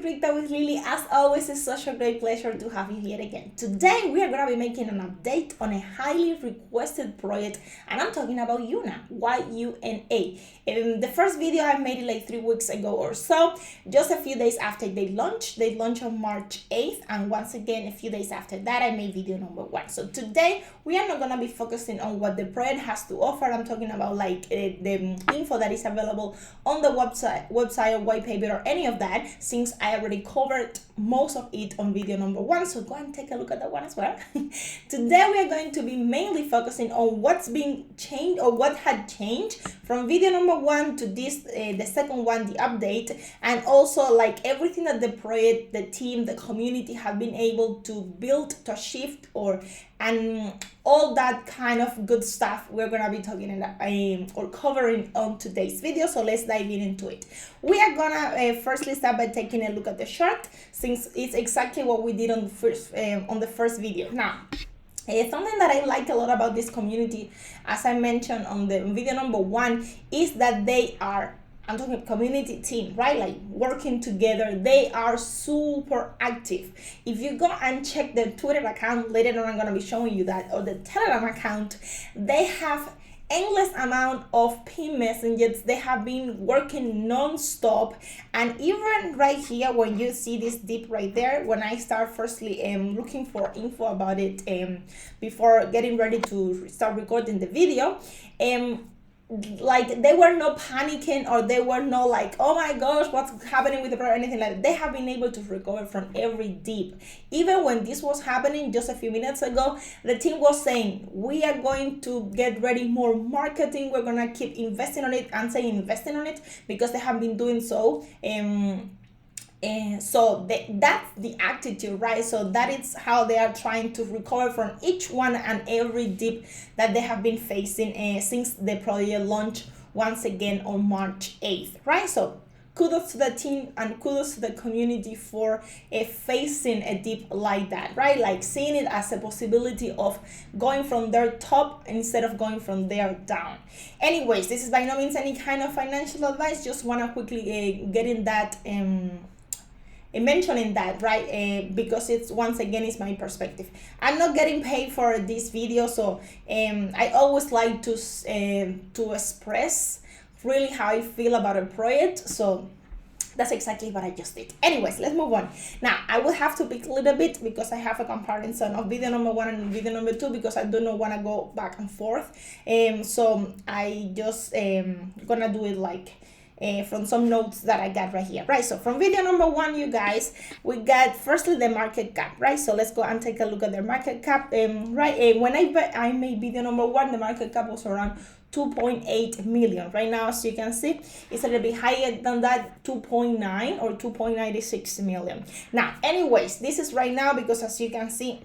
Rita with Lily. As always, it's such a great pleasure to have you here again. Today, we are going to be making an update on a highly requested project, and I'm talking about YUNA, Y-U-N-A. The first video I made it like 3 weeks ago or so, just a few days after they launched. They launched on March 8th, and once again, a few days after that, I made video number 1. So today, we are not going to be focusing on what the project has to offer. I'm talking about like the info that is available on the website or white paper or any of that, since I already covered most of it on video number 1. So go and take a look at that one as well. Today we are going to be mainly focusing on what's being changed or what had changed from video number 1 to this the second one, the update, and also like everything that the project, the team, the community have been able to build, to shift, and all that kind of good stuff we're gonna be talking or covering on today's video. So let's dive into it. We are gonna firstly start by taking a look at the chart, since it's exactly what we did on the first video. Now, something that I like a lot about this community, as I mentioned on the video number 1, is that I'm talking community team, right? Like working together. They are super active. If you go and check their Twitter account, later on I'm going to be showing you that, or the Telegram account, they have endless amount of pin messages. They have been working non-stop, and even right here when you see this dip right there, when I start firstly looking for info about it before getting ready to start recording the video, like they were not panicking, or they were not like, oh my gosh, what's happening with the product or anything like that. They have been able to recover from every dip. Even when this was happening just a few minutes ago, the team was saying, we are going to get ready more marketing, we're gonna keep investing on it, and saying investing on it because they have been doing so. And so that's the attitude, right? So that is how they are trying to recover from each one and every dip that they have been facing since the project launch once again on March 8th, right? So kudos to the team and kudos to the community for facing a dip like that, right? Like seeing it as a possibility of going from their top instead of going from there down. Anyways, this is by no means any kind of financial advice. Just want to quickly get in that mentioning that, right? Because it's, once again, it's my perspective. I'm not getting paid for this video, so I always like to express really how I feel about a project. So that's exactly what I just did. Anyways, let's move on. Now, I will have to pick a little bit because I have a comparison of video number 1 and video number 2, because I do not want to go back and forth. So I just gonna do it like from some notes that I got right here, right? So from video number 1, you guys, we got firstly the market cap, right? So let's go and take a look at their market cap. Right, when I made video number 1, the market cap was around 2.8 million. Right now, as you can see, it's a little bit higher than that, 2.9 or 2.96 million. Now, anyways, this is right now because, as you can see,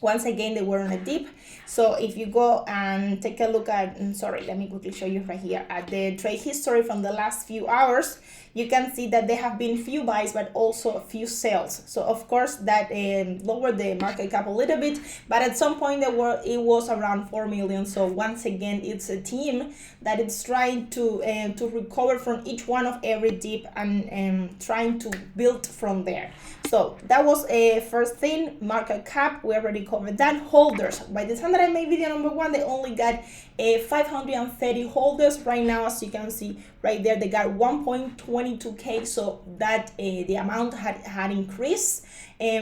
once again, they were on a dip. So if you go and take a look at, let me quickly show you right here at the trade history from the last few hours, you can see that there have been few buys, but also a few sales. So of course that lowered the market cap a little bit, but at some point it was around 4 million. So once again, it's a team that is trying to recover from each one of every dip and trying to build from there. So that was a first thing. Market cap, we already covered that. Holders, by the time that I made video number 1, they only got 530 holders. Right now, as you can see right there, they got 1.22k. So that the amount had increased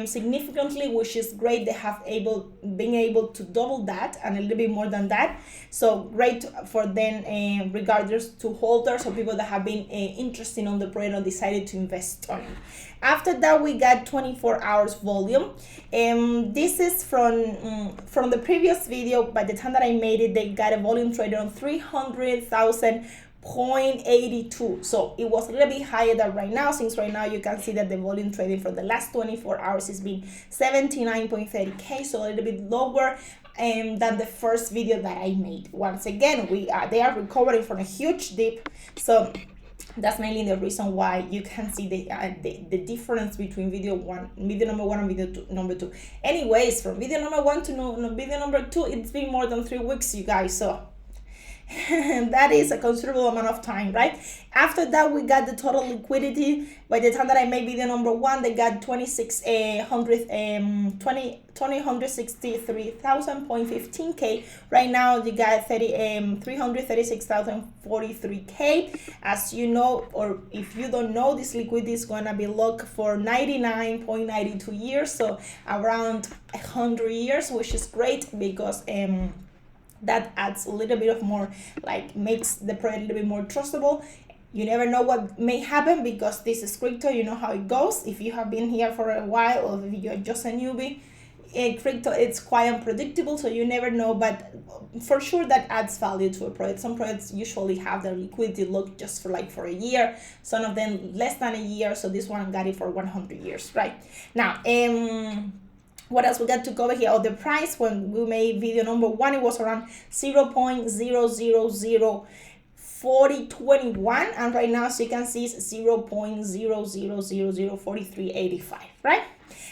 significantly, which is great. They have been able to double that and a little bit more than that. So great for them, regardless to holders or people that have been interested on the project or decided to invest on it. After that, we got 24 hours volume. This is from the previous video. By the time that I made it, they got a volume traded on 300,000.82. So it was a little bit higher than right now, since right now you can see that the volume trading for the last 24 hours has been 79.30k, so a little bit lower than the first video that I made. Once again, they are recovering from a huge dip, so that's mainly the reason why you can see the difference between video number 1 and video number 2. Anyways, from video number 1 to video number 2, it's been more than 3 weeks, you guys. So That is a considerable amount of time, right? After that, we got the total liquidity. By the time that I made video number one, they got 2,663,000.15K. Right now, you got 336,043K. As you know, or if you don't know, this liquidity is gonna be locked for 99.92 years, so around 100 years, which is great because that adds a little bit of more, like makes the project a little bit more trustable. You never know what may happen because this is crypto. You know how it goes. If you have been here for a while or if you're just a newbie, crypto, it's quite unpredictable, so you never know, but for sure that adds value to a project. Some projects usually have their liquidity locked just for a year, some of them less than a year, so this one got it for 100 years, right? Now, what else we got to cover here? Oh, the price when we made video number one, it was around 0.0004021, and right now, as you can see, it's 0.0004385, right?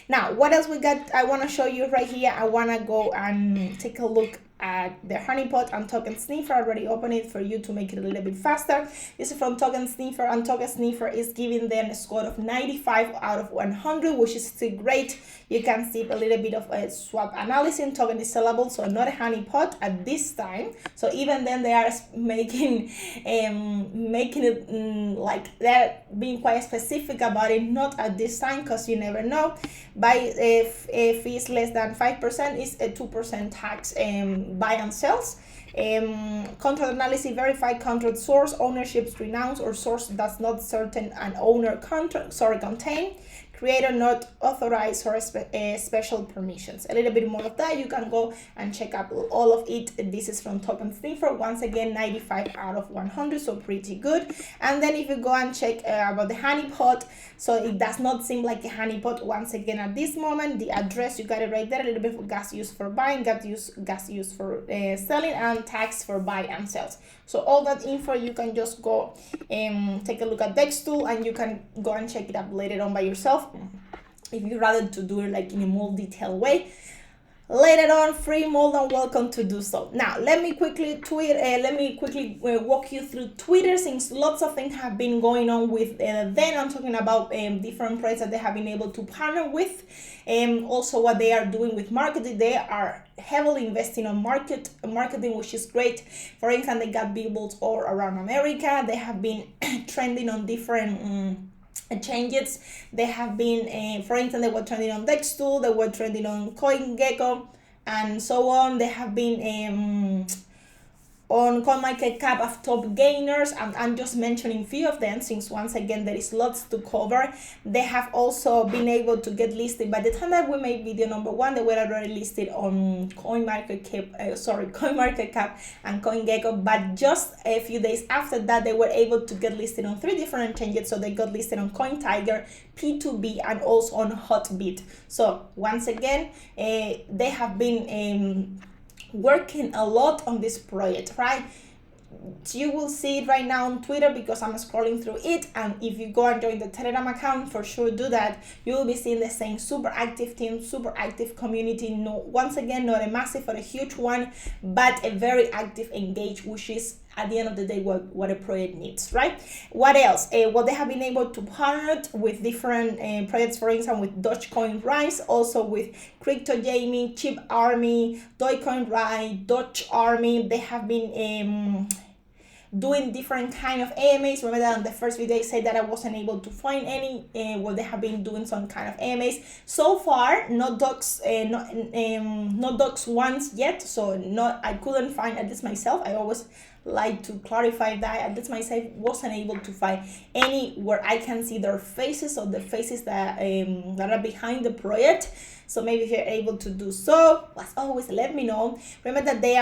Now, what else we got? I want to show you right here. I want to go and take a look at the honeypot and token sniffer. I already opened it for you to make it a little bit faster. This is from token sniffer, and token sniffer is giving them a score of 95 out of 100, which is still great. You can see a little bit of a swap analysis. Token is sellable, so not a honeypot at this time. So even then, they are making it like they're being quite specific about it. Not at this time, because you never know. By if fees less than 5% is a 2% tax. Buy and sells. Contract analysis, verified contract source, ownerships renounced, or source does not certain an owner contain, creator not authorized, or special permissions. A little bit more of that, you can go and check out all of it. This is from token sniffer. Once again, 95 out of 100, so pretty good. And then if you go and check about the honeypot, so it does not seem like a honeypot. Once again, at this moment, the address, you got it right there. A little bit of gas used for buying, gas used for selling, and tax for buy and sales. So all that info, you can just go take a look at Dextool, and you can go and check it up later on by yourself if you'd rather to do it like in a more detailed way. Later on, free, more than welcome to do so. Now, let me quickly walk you through Twitter, since lots of things have been going on with them. I'm talking about different projects that they have been able to partner with, and also what they are doing with marketing. They are heavily investing on marketing, which is great. For instance, they got billboards all around America. They have been trending on different changes. They have been, for instance, they were trending on Dextool, they were trending on CoinGecko, and so on. They have been on CoinMarketCap of top gainers, and I'm just mentioning a few of them, since once again there is lots to cover. They have also been able to get listed. By the time that we made video number one, they were already listed on CoinMarketCap and CoinGecko, but just a few days after that, they were able to get listed on 3 different changes. So they got listed on CoinTiger, P2B, and also on Hotbit. So once again, they have been working a lot on this project, right? You will see it right now on Twitter because I'm scrolling through it, and if you go and join the Telegram account, for sure do that. You will be seeing the same super active team, super active community. No, once again, not a massive or a huge one, but a very active, engaged, which is at the end of the day what a project needs, right? What else? Well, they have been able to partner with different projects, for instance, with Dogecoin Rise, also with Crypto Jamie, Chip Army, Dogecoin Rise, Doge Army. They have been doing different kind of AMAs. Remember that on the first video I said that I wasn't able to find any. Well, they have been doing some kind of AMAs so far. Not docs, not docs ones yet. So I couldn't find at least myself. I always like to clarify that at least myself wasn't able to find any where I can see their faces, or the faces that are behind the project. So maybe if you're able to do so, as always, let me know. Remember that they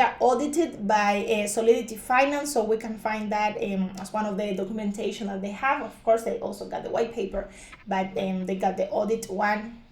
are audited by Solidity Finance, so we can find that as one of the documentation that they have. Of course, they also got the white paper, but they got the audit one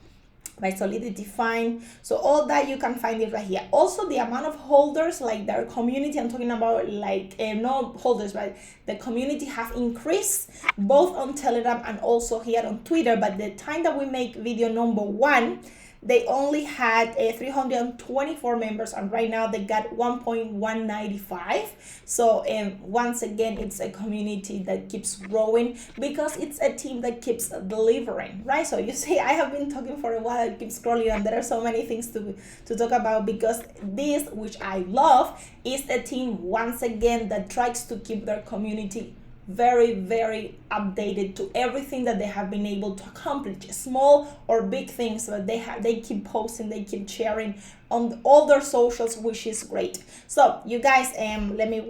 by Solidity Fine. So all that you can find it right here. Also, the amount of holders, like their community, I'm talking about like not holders, but the community have increased both on Telegram and also here on Twitter. But the time that we make video number one, they only had 324 members, and right now they got 1.195. So once again, it's a community that keeps growing because it's a team that keeps delivering, right? So you see, I have been talking for a while, I keep scrolling, and there are so many things to talk about, because this, which I love, is a team once again that tries to keep their community very updated to everything that they have been able to accomplish, small or big things, but they keep posting, they keep sharing on all their socials, which is great. So you guys, let me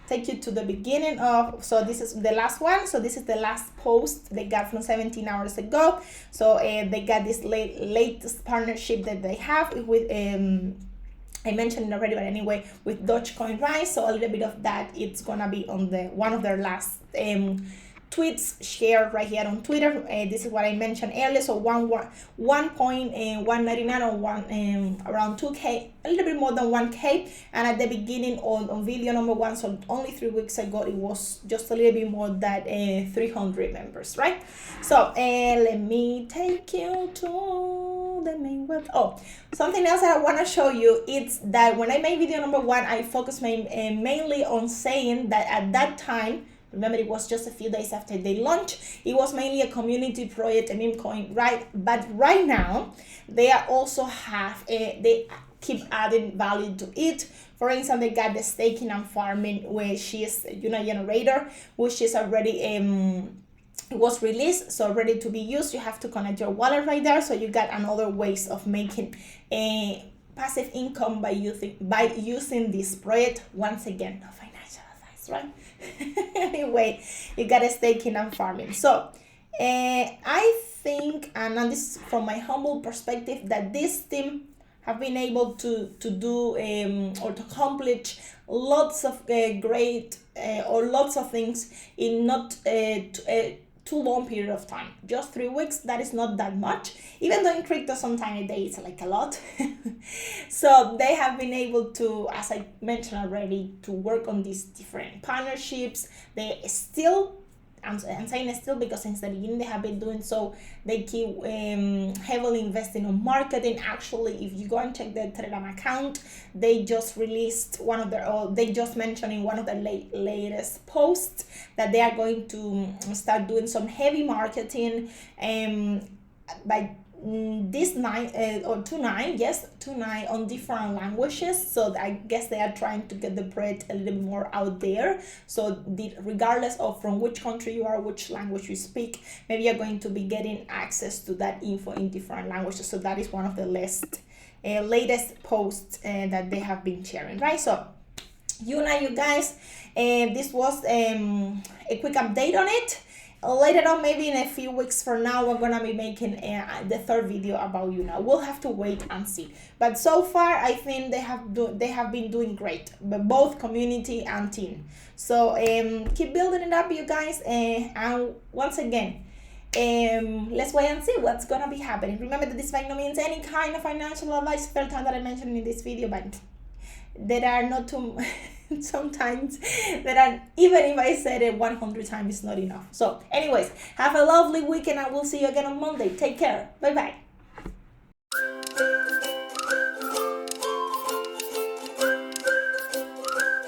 take you to the beginning of, so this is the last one. So this is the last post they got from 17 hours ago. So they got this latest partnership that they have with I mentioned it already, but anyway, with Dogecoin Rise. So a little bit of that, it's gonna be on the one of their last tweets shared right here on Twitter. This is what I mentioned earlier. So 1.199 or around 2K, a little bit more than 1K. And at the beginning on video number one, so only 3 weeks ago, it was just a little bit more than 300 members, right? So let me take you to the main web. Oh, something else that I want to show you, it's that when I made video number one, I focused mainly on saying that at that time, remember, it was just a few days after they launched, it was mainly a community project, a meme coin, right? But right now, they are also they keep adding value to it. For instance, they got the staking and farming, which is YUNA generator, which is already it was released, so ready to be used. You have to connect your wallet right there. So you got another ways of making a passive income by using this project. Once again, no financial advice, right? Anyway, you got a staking and farming. So I think, and this is from my humble perspective, that this team have been able to do or to accomplish lots of great or lots of things in not too long period of time. Just 3 weeks, that is not that much, even though in crypto sometimes a day is like a lot. So they have been able to, as I mentioned already, to work on these different partnerships. They still, I'm saying still because since the beginning they have been doing so, they keep heavily investing on marketing. Actually, if you go and check their Telegram account, they just released one of their, or they just mentioned in one of their latest posts that they are going to start doing some heavy marketing by this 9 or 2.9 on different languages. So I guess they are trying to get the project a little more out there. So regardless of from which country you are, which language you speak, maybe you're going to be getting access to that info in different languages. So that is one of the latest posts that they have been sharing, right? So YUNA, you guys, this was a quick update on it. Later on, maybe in a few weeks from now, we're gonna be making the third video about YUNA. We'll have to wait and see. But so far, I think they have been doing great, but both community and team. So keep building it up, you guys. And once again, let's wait and see what's gonna be happening. Remember that this by no means any kind of financial advice. Third time that I mentioned in this video, but there are not too sometimes that are, even if I said it 100 times, it's not enough. So anyways, have a lovely weekend. I will see you again on Monday. Take care. Bye bye.